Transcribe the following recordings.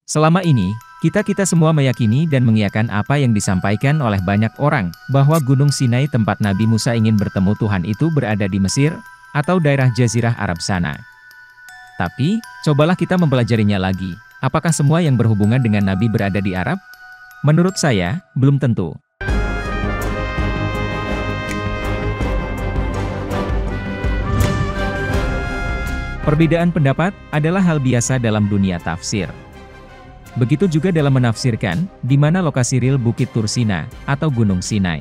Selama ini, kita semua meyakini dan mengiyakan apa yang disampaikan oleh banyak orang, bahwa Gunung Sinai tempat Nabi Musa ingin bertemu Tuhan itu berada di Mesir, atau daerah Jazirah Arab sana. Tapi, cobalah kita mempelajarinya lagi. Apakah semua yang berhubungan dengan Nabi berada di Arab? Menurut saya, belum tentu. Perbedaan pendapat adalah hal biasa dalam dunia tafsir. Begitu juga dalam menafsirkan, di mana lokasi real Bukit Tursina, atau Gunung Sinai.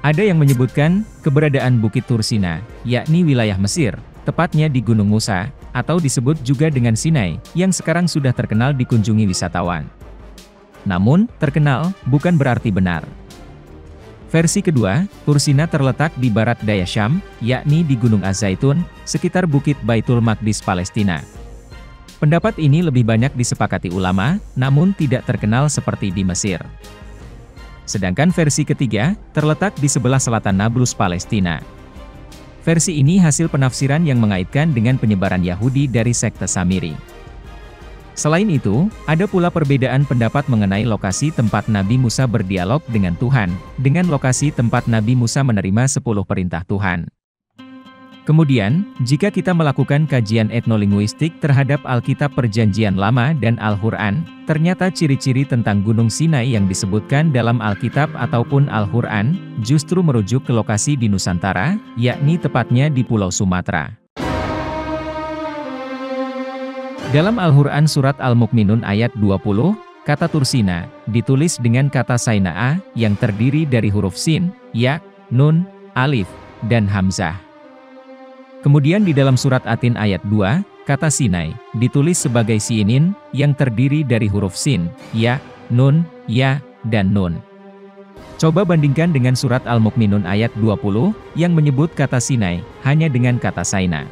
Ada yang menyebutkan, keberadaan Bukit Tursina, yakni wilayah Mesir, tepatnya di Gunung Musa, atau disebut juga dengan Sinai, yang sekarang sudah terkenal dikunjungi wisatawan. Namun, terkenal, bukan berarti benar. Versi kedua, Tursina terletak di barat daya Syam, yakni di Gunung Az-Zaitun, sekitar Bukit Baitul Maqdis Palestina. Pendapat ini lebih banyak disepakati ulama, namun tidak terkenal seperti di Mesir. Sedangkan versi ketiga, terletak di sebelah selatan Nablus Palestina. Versi ini hasil penafsiran yang mengaitkan dengan penyebaran Yahudi dari sekte Samiri. Selain itu, ada pula perbedaan pendapat mengenai lokasi tempat Nabi Musa berdialog dengan Tuhan, dengan lokasi tempat Nabi Musa menerima 10 perintah Tuhan. Kemudian, jika kita melakukan kajian etnolinguistik terhadap Alkitab Perjanjian Lama dan Al-Quran, ternyata ciri-ciri tentang Gunung Sinai yang disebutkan dalam Alkitab ataupun Al-Quran, justru merujuk ke lokasi di Nusantara, yakni tepatnya di Pulau Sumatera. Dalam Al-Quran Surat Al-Mukminun ayat 20, kata Tursina, ditulis dengan kata Saina'a, yang terdiri dari huruf Sin, Ya, Nun, Alif, dan Hamzah. Kemudian di dalam surat Atin ayat 2, kata Sinai, ditulis sebagai Siinin, yang terdiri dari huruf Sin, Ya, Nun, Ya, dan Nun. Coba bandingkan dengan surat Al-Mukminun ayat 20, yang menyebut kata Sinai, hanya dengan kata Saina.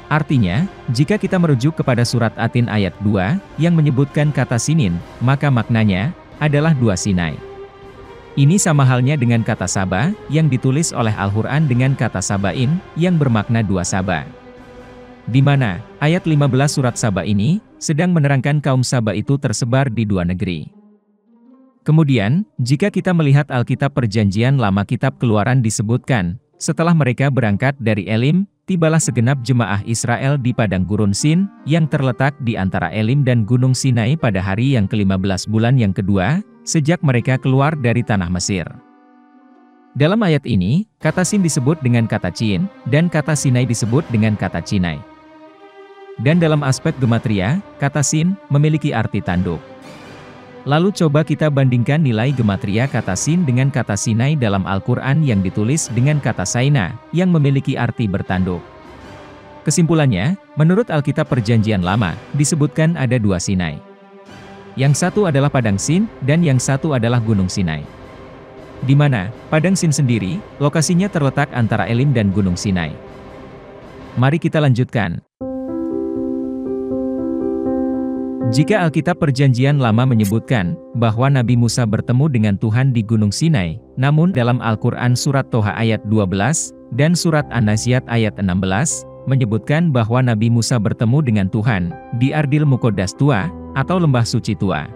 Artinya, jika kita merujuk kepada surat Atin ayat 2, yang menyebutkan kata Sinin, maka maknanya, adalah dua Sinai. Ini sama halnya dengan kata Saba, yang ditulis oleh Al-Quran dengan kata Sabain, yang bermakna dua Saba. Di mana, ayat 15 surat Saba ini, sedang menerangkan kaum Saba itu tersebar di dua negeri. Kemudian, jika kita melihat Alkitab Perjanjian Lama Kitab Keluaran disebutkan, setelah mereka berangkat dari Elim, tibalah segenap jemaah Israel di padang gurun Sin, yang terletak di antara Elim dan Gunung Sinai pada hari yang ke-15 bulan yang kedua, sejak mereka keluar dari tanah Mesir. Dalam ayat ini, kata Sin disebut dengan kata Cin, dan kata Sinai disebut dengan kata Cinai. Dan dalam aspek gematria, kata Sin memiliki arti tanduk. Lalu coba kita bandingkan nilai gematria kata Sin dengan kata Sinai dalam Al-Quran yang ditulis dengan kata Saina, yang memiliki arti bertanduk. Kesimpulannya, menurut Alkitab Perjanjian Lama, disebutkan ada dua Sinai. Yang satu adalah Padang Sin, dan yang satu adalah Gunung Sinai. Di mana, Padang Sin sendiri, lokasinya terletak antara Elim dan Gunung Sinai. Mari kita lanjutkan. Jika Alkitab Perjanjian Lama menyebutkan bahwa Nabi Musa bertemu dengan Tuhan di Gunung Sinai, namun dalam Al-Quran Surat Toha ayat 12, dan Surat An-Naziat ayat 16, menyebutkan bahwa Nabi Musa bertemu dengan Tuhan di Ardil Muqaddas Tua, atau Lembah Suci Tua.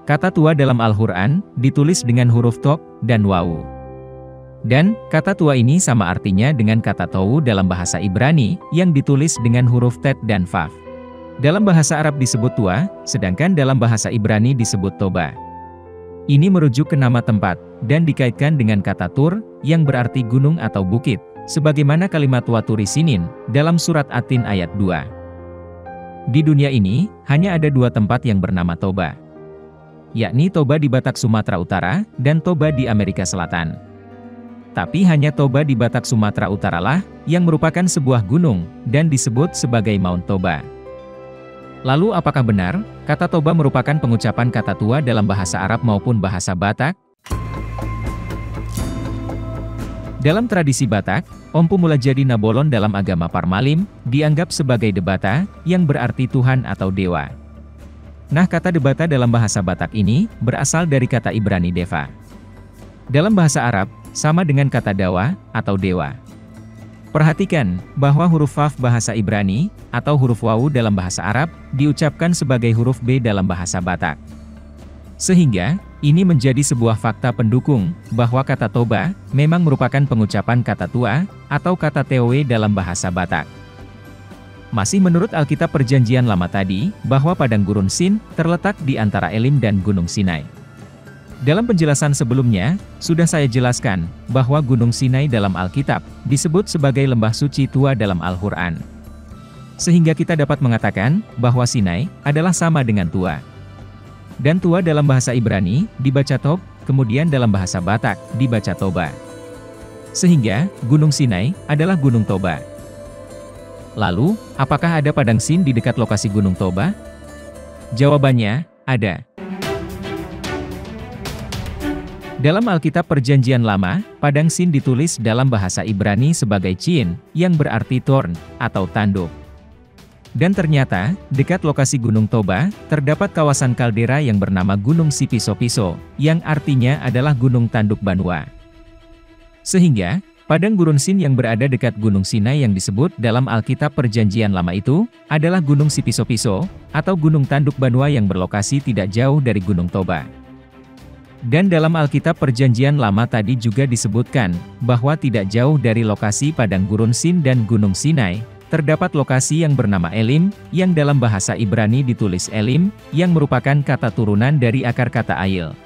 Kata Tua dalam Al-Quran ditulis dengan huruf Tok dan Wawu. Dan, kata Tua ini sama artinya dengan kata Towu dalam bahasa Ibrani, yang ditulis dengan huruf Tet dan Faf. Dalam bahasa Arab disebut Tua, sedangkan dalam bahasa Ibrani disebut Toba. Ini merujuk ke nama tempat, dan dikaitkan dengan kata Tur, yang berarti gunung atau bukit, sebagaimana kalimat Wa Turi Sinin, dalam surat Atin ayat 2. Di dunia ini, hanya ada dua tempat yang bernama Toba. Yakni Toba di Batak Sumatera Utara, dan Toba di Amerika Selatan. Tapi hanya Toba di Batak Sumatera Utara lah, yang merupakan sebuah gunung, dan disebut sebagai Mount Toba. Lalu apakah benar, kata Toba merupakan pengucapan kata Tua dalam bahasa Arab maupun bahasa Batak? Dalam tradisi Batak, Ompu Mulajadi Nabolon dalam agama Parmalim, dianggap sebagai Debata, yang berarti Tuhan atau Dewa. Nah, kata Debata dalam bahasa Batak ini, berasal dari kata Ibrani Deva. Dalam bahasa Arab, sama dengan kata Dawa, atau Dewa. Perhatikan, bahwa huruf Vav bahasa Ibrani, atau huruf Wawu dalam bahasa Arab, diucapkan sebagai huruf B dalam bahasa Batak. Sehingga, ini menjadi sebuah fakta pendukung, bahwa kata toba, memang merupakan pengucapan kata tua, atau kata teowe dalam bahasa Batak. Masih menurut Alkitab Perjanjian Lama tadi, bahwa padang gurun Sin, terletak di antara Elim dan Gunung Sinai. Dalam penjelasan sebelumnya, sudah saya jelaskan, bahwa Gunung Sinai dalam Alkitab, disebut sebagai lembah suci tua dalam Al-Quran. Sehingga kita dapat mengatakan, bahwa Sinai, adalah sama dengan tua. Dan tua dalam bahasa Ibrani, dibaca Tob, kemudian dalam bahasa Batak, dibaca Toba. Sehingga, Gunung Sinai, adalah Gunung Toba. Lalu, apakah ada padang Sin di dekat lokasi Gunung Toba? Jawabannya, ada. Dalam Alkitab Perjanjian Lama, padang Sin ditulis dalam bahasa Ibrani sebagai Chin, yang berarti thorn, atau tanduk. Dan ternyata, dekat lokasi Gunung Toba, terdapat kawasan kaldera yang bernama Gunung Sipiso-Piso, yang artinya adalah Gunung Tanduk Banua. Sehingga, padang gurun Sin yang berada dekat Gunung Sinai yang disebut dalam Alkitab Perjanjian Lama itu, adalah Gunung Sipiso-Piso, atau Gunung Tanduk Banua yang berlokasi tidak jauh dari Gunung Toba. Dan dalam Alkitab Perjanjian Lama tadi juga disebutkan, bahwa tidak jauh dari lokasi padang gurun Sin dan Gunung Sinai, terdapat lokasi yang bernama Elim, yang dalam bahasa Ibrani ditulis Elim, yang merupakan kata turunan dari akar kata Ail.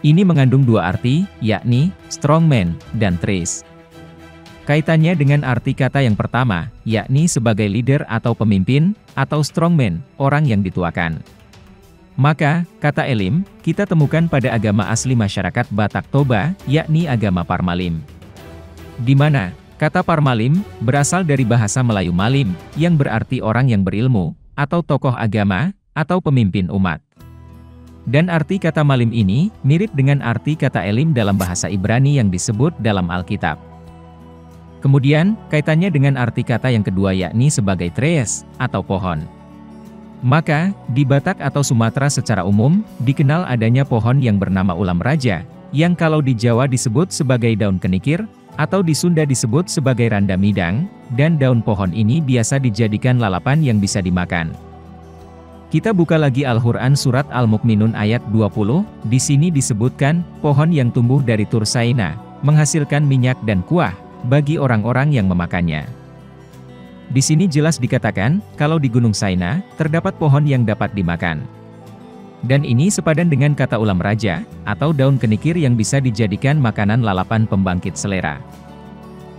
Ini mengandung dua arti, yakni, strongman, dan trace. Kaitannya dengan arti kata yang pertama, yakni sebagai leader atau pemimpin, atau strongman, orang yang dituakan. Maka, kata Elim, kita temukan pada agama asli masyarakat Batak Toba, yakni agama Parmalim. Di mana, kata Parmalim, berasal dari bahasa Melayu Malim, yang berarti orang yang berilmu, atau tokoh agama, atau pemimpin umat. Dan arti kata Malim ini, mirip dengan arti kata Elim dalam bahasa Ibrani yang disebut dalam Alkitab. Kemudian, kaitannya dengan arti kata yang kedua yakni sebagai trees, atau pohon. Maka, di Batak atau Sumatera secara umum, dikenal adanya pohon yang bernama ulam raja, yang kalau di Jawa disebut sebagai daun kenikir, atau di Sunda disebut sebagai randa midang, dan daun pohon ini biasa dijadikan lalapan yang bisa dimakan. Kita buka lagi Al-Quran Surat Al-Mukminun ayat 20, di sini disebutkan, pohon yang tumbuh dari Tursaina, menghasilkan minyak dan kuah, bagi orang-orang yang memakannya. Di sini jelas dikatakan, kalau di Gunung Saina, terdapat pohon yang dapat dimakan. Dan ini sepadan dengan kata ulam raja, atau daun kenikir yang bisa dijadikan makanan lalapan pembangkit selera.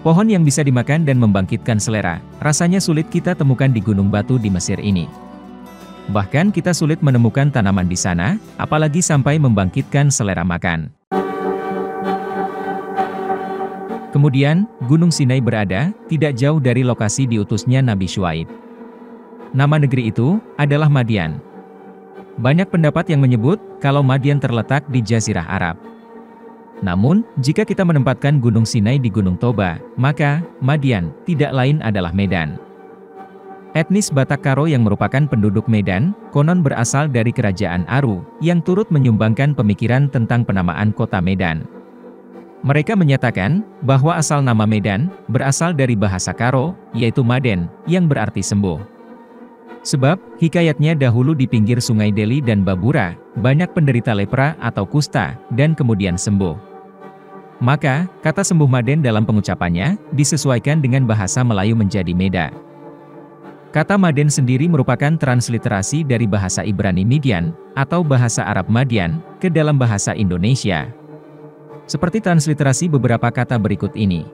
Pohon yang bisa dimakan dan membangkitkan selera, rasanya sulit kita temukan di Gunung Batu di Mesir ini. Bahkan kita sulit menemukan tanaman di sana, apalagi sampai membangkitkan selera makan. Kemudian, Gunung Sinai berada, tidak jauh dari lokasi diutusnya Nabi Syuaib. Nama negeri itu, adalah Madian. Banyak pendapat yang menyebut, kalau Madian terletak di Jazirah Arab. Namun, jika kita menempatkan Gunung Sinai di Gunung Toba, maka, Madian, tidak lain adalah Medan. Etnis Batak Karo yang merupakan penduduk Medan, konon berasal dari Kerajaan Aru, yang turut menyumbangkan pemikiran tentang penamaan kota Medan. Mereka menyatakan, bahwa asal nama Medan, berasal dari bahasa Karo, yaitu Maden, yang berarti sembuh. Sebab, hikayatnya dahulu di pinggir sungai Deli dan Babura, banyak penderita lepra atau kusta, dan kemudian sembuh. Maka, kata sembuh Maden dalam pengucapannya, disesuaikan dengan bahasa Melayu menjadi Meda. Kata Maden sendiri merupakan transliterasi dari bahasa Ibrani Midian, atau bahasa Arab Madian, ke dalam bahasa Indonesia. Seperti transliterasi beberapa kata berikut ini.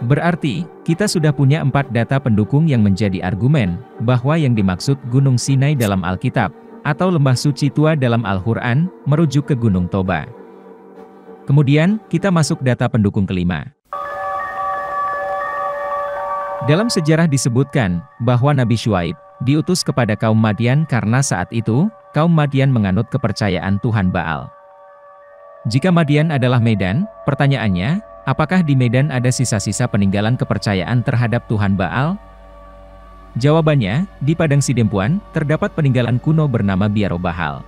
Berarti, kita sudah punya 4 data pendukung yang menjadi argumen, bahwa yang dimaksud Gunung Sinai dalam Alkitab, atau lembah suci tua dalam Al-Quran, merujuk ke Gunung Toba. Kemudian, kita masuk data pendukung kelima. Dalam sejarah disebutkan, bahwa Nabi Syuaib, diutus kepada kaum Madian karena saat itu, kaum Madian menganut kepercayaan Tuhan Baal. Jika Madian adalah Medan, pertanyaannya, apakah di Medan ada sisa-sisa peninggalan kepercayaan terhadap Tuhan Baal? Jawabannya, di Padang Sidempuan, terdapat peninggalan kuno bernama Biaro Bahal.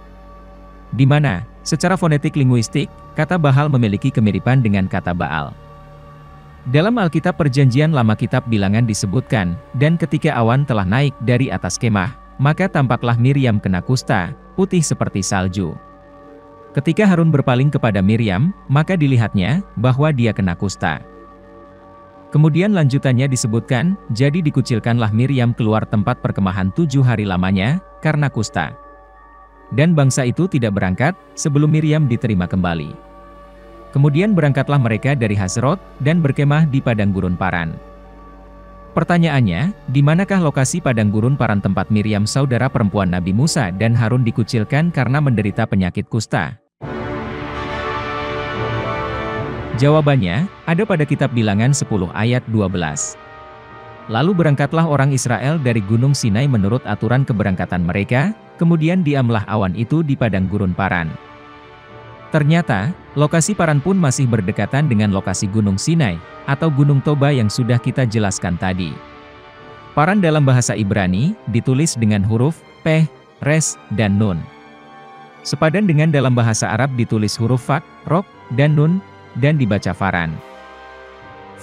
Di mana, secara fonetik linguistik, kata Bahal memiliki kemiripan dengan kata Baal. Dalam Alkitab Perjanjian Lama Kitab Bilangan disebutkan, dan ketika awan telah naik dari atas kemah, maka tampaklah Miriam kena kusta, putih seperti salju. Ketika Harun berpaling kepada Miriam, maka dilihatnya bahwa dia kena kusta. Kemudian lanjutannya disebutkan, jadi dikucilkanlah Miriam keluar tempat perkemahan 7 hari lamanya, karena kusta. Dan bangsa itu tidak berangkat, sebelum Miriam diterima kembali. Kemudian berangkatlah mereka dari Hasrot, dan berkemah di padang gurun Paran. Pertanyaannya, di manakah lokasi padang gurun Paran tempat Miriam saudara perempuan Nabi Musa dan Harun dikucilkan karena menderita penyakit kusta? Jawabannya, ada pada kitab Bilangan 10 ayat 12. Lalu berangkatlah orang Israel dari Gunung Sinai menurut aturan keberangkatan mereka, kemudian diamlah awan itu di padang gurun Paran. Ternyata, lokasi Paran pun masih berdekatan dengan lokasi Gunung Sinai, atau Gunung Toba yang sudah kita jelaskan tadi. Paran dalam bahasa Ibrani, ditulis dengan huruf P, Res, dan Nun. Sepadan dengan dalam bahasa Arab ditulis huruf Fak, Rok, dan Nun, dan dibaca Faran.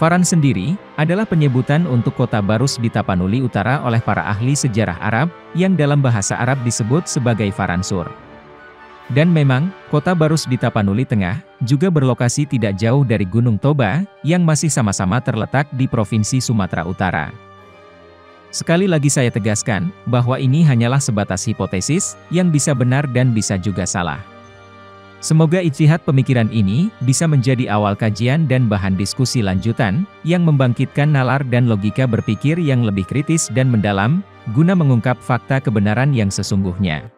Faran sendiri, adalah penyebutan untuk kota Barus di Tapanuli Utara oleh para ahli sejarah Arab, yang dalam bahasa Arab disebut sebagai Faransur. Dan memang, kota Barus di Tapanuli Tengah, juga berlokasi tidak jauh dari Gunung Toba, yang masih sama-sama terletak di Provinsi Sumatera Utara. Sekali lagi saya tegaskan, bahwa ini hanyalah sebatas hipotesis, yang bisa benar dan bisa juga salah. Semoga ijtihad pemikiran ini, bisa menjadi awal kajian dan bahan diskusi lanjutan, yang membangkitkan nalar dan logika berpikir yang lebih kritis dan mendalam, guna mengungkap fakta kebenaran yang sesungguhnya.